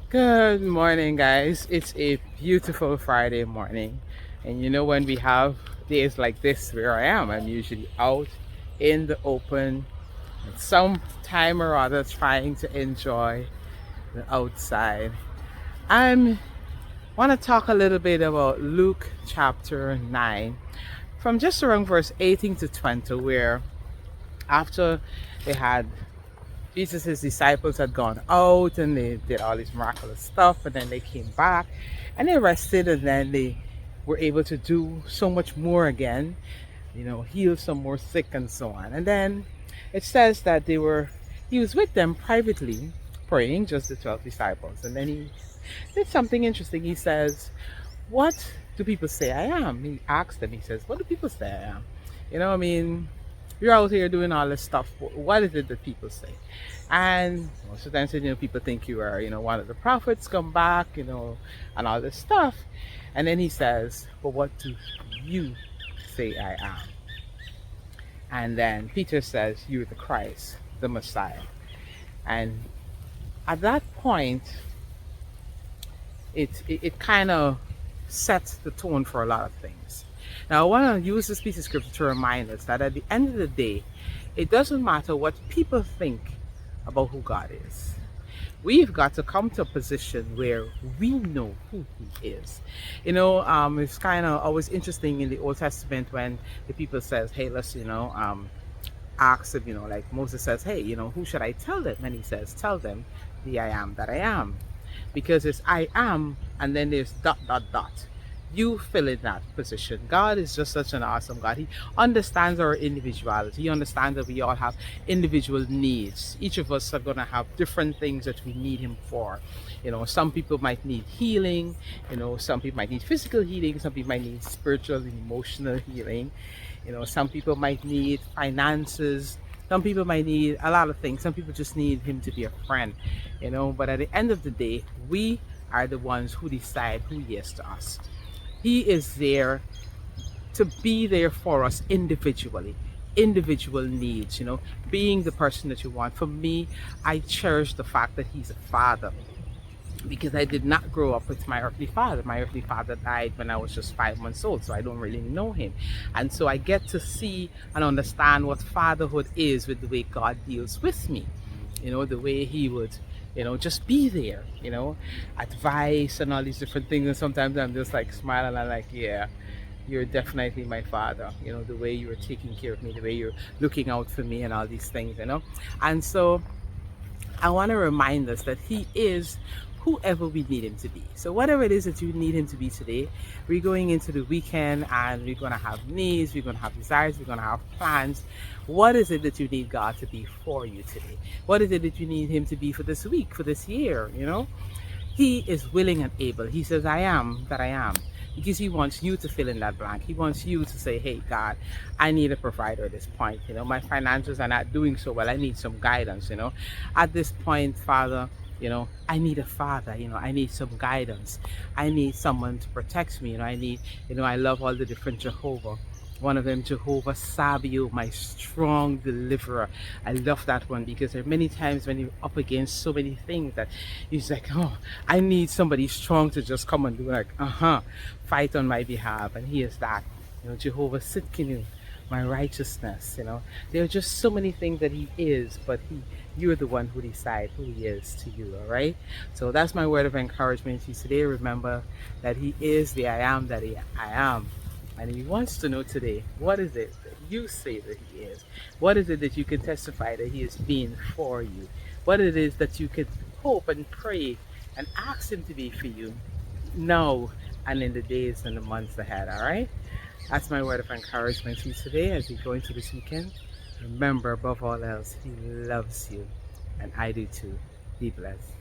Good morning, guys. It's a beautiful Friday morning. And when we have days like this where I am, I'm usually out in the open at some time or other trying to enjoy the outside. I want to talk a little bit about Luke chapter 9 from just around verse 18 to 20, where after they had Jesus' disciples had gone out and they did all this miraculous stuff, and then they came back and they rested, and then they were able to do so much more again, heal some more sick and so on. And then it says that he was with them privately praying, just the 12 disciples. And then he did something interesting. He says, "What do people say I am?" He asked them, he says, "What do people say I am?" I mean, you're out here doing all this stuff. What is it that people say? And most of the time, people think you are, one of the prophets come back, and all this stuff. And then he says, "But what do you say I am?" And then Peter says, "You're the Christ, the Messiah." And at that point, it kind of sets the tone for a lot of things. Now, I want to use this piece of scripture to remind us that at the end of the day, it doesn't matter what people think about who God is. We've got to come to a position where we know who He is. It's kind of always interesting in the Old Testament when the people says, "Hey, let's, ask him, like Moses says, 'Hey, who should I tell them?' And he says, 'Tell them the I am that I am.'" Because it's I am, and then there's dot, dot, dot. You fill in that position. God is just such an awesome God. He understands our individuality. He understands that we all have individual needs. Each of us are going to have different things that we need Him for. Some people might need healing. Some people might need physical healing. Some people might need spiritual and emotional healing. Some people might need finances. Some people might need a lot of things. Some people just need Him to be a friend. But at the end of the day, we are the ones who decide who He is to us. He is there to be there for us individually, individual needs, being the person that you want. For me, I cherish the fact that He's a father, because I did not grow up with my earthly father. My earthly father died when I was just 5 months old, so I don't really know him. And so I get to see and understand what fatherhood is with the way God deals with me. The way He would, just be there, advice and all these different things. And sometimes I'm just like smiling and like, yeah, you're definitely my father. The way you're taking care of me, the way you're looking out for me and all these things. And so I want to remind us that He is whoever we need Him to be. So whatever it is that you need Him to be today, we're going into the weekend and we're going to have needs, we're going to have desires, we're going to have plans. What is it that you need God to be for you today? What is it that you need Him to be for this week, for this year? He is willing and able. He says, "I am that I am." Because He wants you to fill in that blank. He wants you to say, "Hey, God, I need a provider at this point. My finances are not doing so well. I need some guidance. At this point, Father, I need a father. I need some guidance. I need someone to protect me. I love all the different Jehovah. One of them, Jehovah Sabaoth, my strong deliverer. I love that one because there are many times when you're up against so many things that you're like, "Oh, I need somebody strong to just come and do like, fight on my behalf." And He is that. Jehovah Sitkinu, my righteousness. There are just so many things that He is, but you're the one who decide who He is to you. All right. So that's my word of encouragement to you today. Remember that He is the I am that I am. And He wants to know today, what is it that you say that He is? What is it that you can testify that He is being for you? What it is that you can hope and pray and ask Him to be for you now and in the days and the months ahead, all right? That's my word of encouragement to you today as we go into this weekend. Remember, above all else, He loves you, and I do too. Be blessed.